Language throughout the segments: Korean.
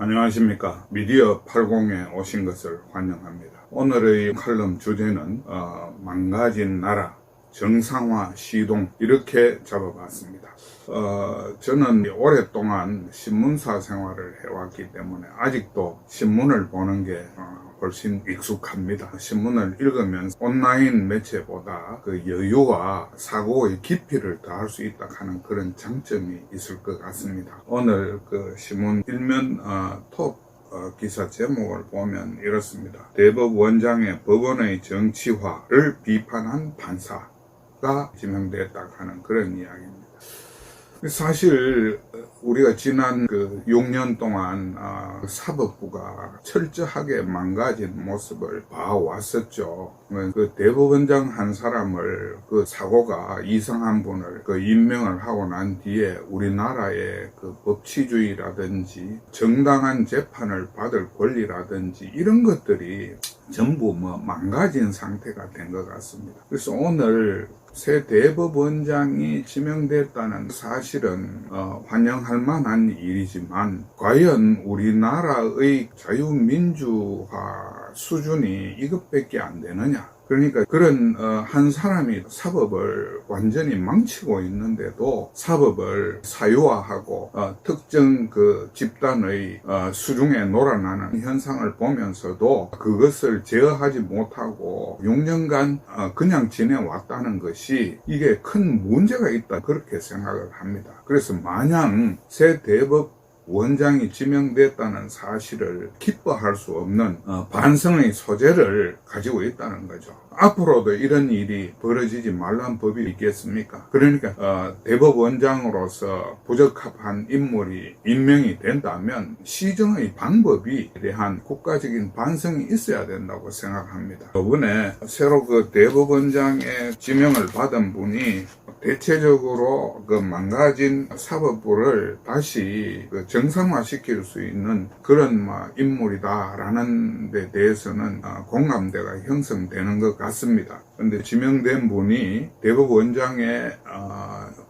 안녕하십니까. 미디어 80에 오신 것을 환영합니다. 오늘의 칼럼 주제는 망가진 나라, 정상화 시동 이렇게 잡아봤습니다. 저는 오랫동안 신문사 생활을 해왔기 때문에 아직도 신문을 보는 게 훨씬 익숙합니다. 신문을 읽으면 온라인 매체보다 그 여유와 사고의 깊이를 더할 수 있다 하는 그런 장점이 있을 것 같습니다. 오늘 그 신문 일면 톱 기사 제목을 보면 이렇습니다. 대법원장의 법원의 정치화를 비판한 판사가 지명됐다 하는 그런 이야기입니다. 사실 우리가 지난 6년 동안 사법부가 철저하게 망가진 모습을 봐왔었죠. 그 대법원장 한 사람을 그 사고가 이상한 분을 임명을 하고 난 뒤에 우리나라의 그 법치주의라든지 정당한 재판을 받을 권리라든지 이런 것들이 전부 망가진 상태가 된 것 같습니다. 그래서 오늘 새 대법원장이 지명됐다는 사실은 환영할 만한 일이지만 과연 우리나라의 자유민주화 수준이 이것밖에 안 되느냐? 그러니까 그런 한 사람이 사법을 완전히 망치고 있는데도 사법을 사유화하고 특정 그 집단의 수중에 놀아나는 현상을 보면서도 그것을 제어하지 못하고 6년간 그냥 지내왔다는 것이 이게 큰 문제가 있다 그렇게 생각을 합니다. 그래서 마냥 새 대법원장이 지명됐다는 사실을 기뻐할 수 없는 반성의 소재를 가지고 있다는 거죠. 앞으로도 이런 일이 벌어지지 말란 법이 있겠습니까? 그러니까 대법원장으로서 부적합한 인물이 임명이 된다면 시정의 방법에 대한 국가적인 반성이 있어야 된다고 생각합니다. 이번에 새로 그 대법원장의 지명을 받은 분이 대체적으로 그 망가진 사법부를 다시 정상화시킬 수 있는 그런 인물이다라는 데 대해서는 공감대가 형성되는 것 같습니다. 그런데 지명된 분이 대법원장에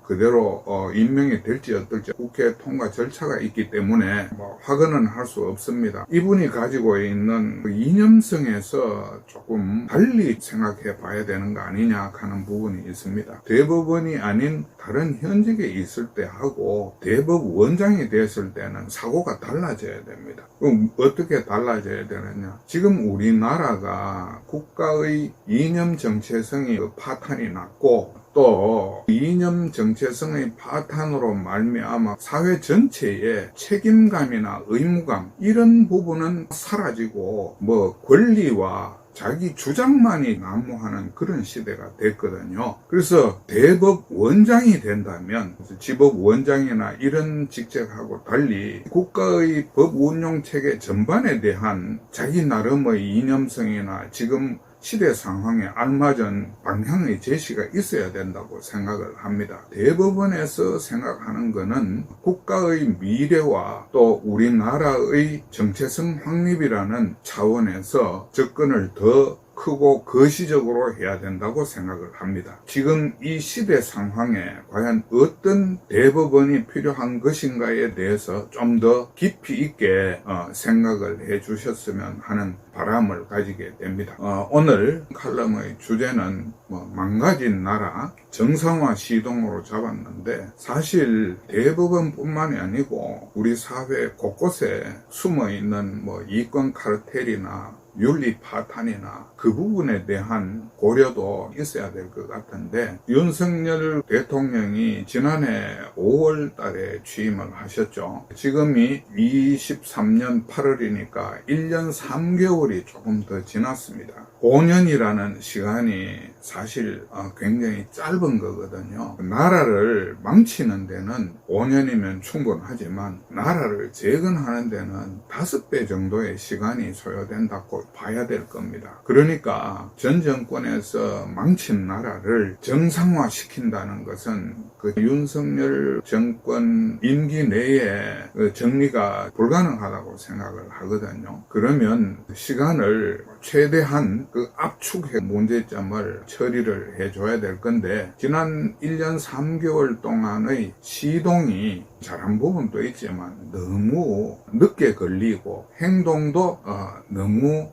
그대로 임명이 될지 어떨지 국회 통과 절차가 있기 때문에 확언은 할 수 없습니다. 이분이 가지고 있는 그 이념성에서 조금 달리 생각해 봐야 되는 거 아니냐 하는 부분이 있습니다. 대법원이 아닌 다른 현직에 있을 때 하고 대법원장이 됐을 때는 사고가 달라져야 됩니다. 그럼 어떻게 달라져야 되느냐? 지금 우리나라가 국가의 이념 정체성이 파탄이 났고 또 이념 정체성의 파탄으로 말미암아 사회 전체의 책임감이나 의무감 이런 부분은 사라지고 권리와 자기 주장만이 난무하는 그런 시대가 됐거든요. 그래서 대법원장이 된다면 지법원장이나 이런 직책하고 달리 국가의 법 운용 체계 전반에 대한 자기 나름의 이념성이나 지금 시대 상황에 알맞은 방향의 제시가 있어야 된다고 생각을 합니다. 대법원에서 생각하는 것은 국가의 미래와 또 우리나라의 정체성 확립이라는 차원에서 접근을 더 크고 거시적으로 해야 된다고 생각을 합니다. 지금 이 시대 상황에 과연 어떤 대법원이 필요한 것인가에 대해서 좀 더 깊이 있게 생각을 해 주셨으면 하는 바람을 가지게 됩니다. 오늘 칼럼의 주제는 망가진 나라 정상화 시동으로 잡았는데 사실 대법원뿐만이 아니고 우리 사회 곳곳에 숨어있는 이권 카르텔이나 윤리 파탄이나 그 부분에 대한 고려도 있어야 될 것 같은데 윤석열 대통령이 지난해 5월 달에 취임을 하셨죠. 지금이 23년 8월이니까 1년 3개월이 조금 더 지났습니다. 5년이라는 시간이 사실 굉장히 짧은 거거든요. 나라를 망치는 데는 5년이면 충분하지만 나라를 재건하는 데는 5배 정도의 시간이 소요된다고 봐야 될 겁니다. 그러니까 전 정권에서 망친 나라를 정상화시킨다는 것은 그 윤석열 정권 임기 내에 정리가 불가능하다고 생각을 하거든요. 그러면 시간을 최대한 그 압축해 문제점을 처리를 해줘야 될 건데, 지난 1년 3개월 동안의 시동이 잘한 부분도 있지만 너무 늦게 걸리고 행동도 너무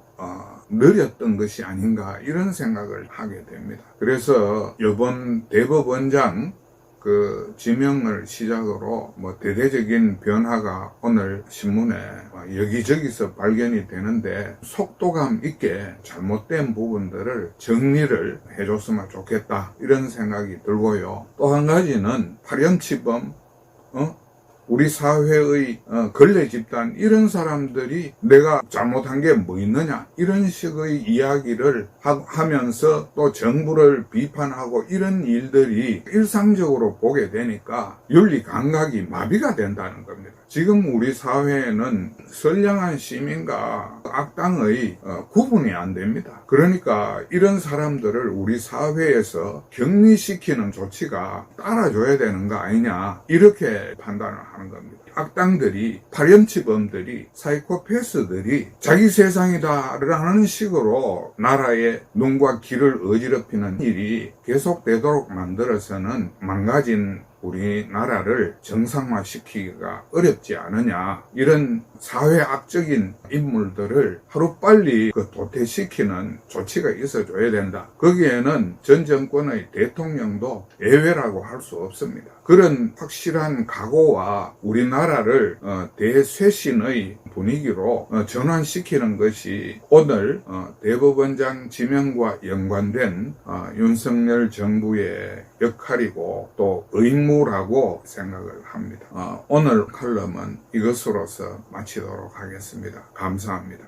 느렸던 것이 아닌가, 이런 생각을 하게 됩니다. 그래서 이번 대법원장 지명을 시작으로 대대적인 변화가 오늘 신문에 여기저기서 발견이 되는데, 속도감 있게 잘못된 부분들을 정리를 해줬으면 좋겠다, 이런 생각이 들고요. 또 한 가지는 파렴치범, 우리 사회의 걸레 집단, 이런 사람들이 내가 잘못한 게 뭐 있느냐, 이런 식의 이야기를 하면서 또 정부를 비판하고, 이런 일들이 일상적으로 보게 되니까 윤리 감각이 마비가 된다는 겁니다. 지금 우리 사회에는 선량한 시민과 악당의 구분이 안 됩니다. 그러니까 이런 사람들을 우리 사회에서 격리시키는 조치가 따라줘야 되는 거 아니냐, 이렇게 판단을 하는 겁니다. 악당들이, 파렴치범들이, 사이코패스들이 자기 세상이다라는 식으로 나라의 눈과 귀를 어지럽히는 일이 계속되도록 만들어서는 망가진 우리나라를 정상화시키기가 어렵지 않으냐, 이런 사회악적인 인물들을 하루빨리 도태시키는 조치가 있어줘야 된다. 거기에는 전 정권의 대통령도 예외라고 할 수 없습니다. 그런 확실한 각오와 우리나라를 대쇄신의 분위기로 전환시키는 것이 오늘 대법원장 지명과 연관된 윤석열 정부의 역할이고 또 의무라고 생각을 합니다. 오늘 칼럼은 이것으로서 마치도록 하겠습니다. 감사합니다.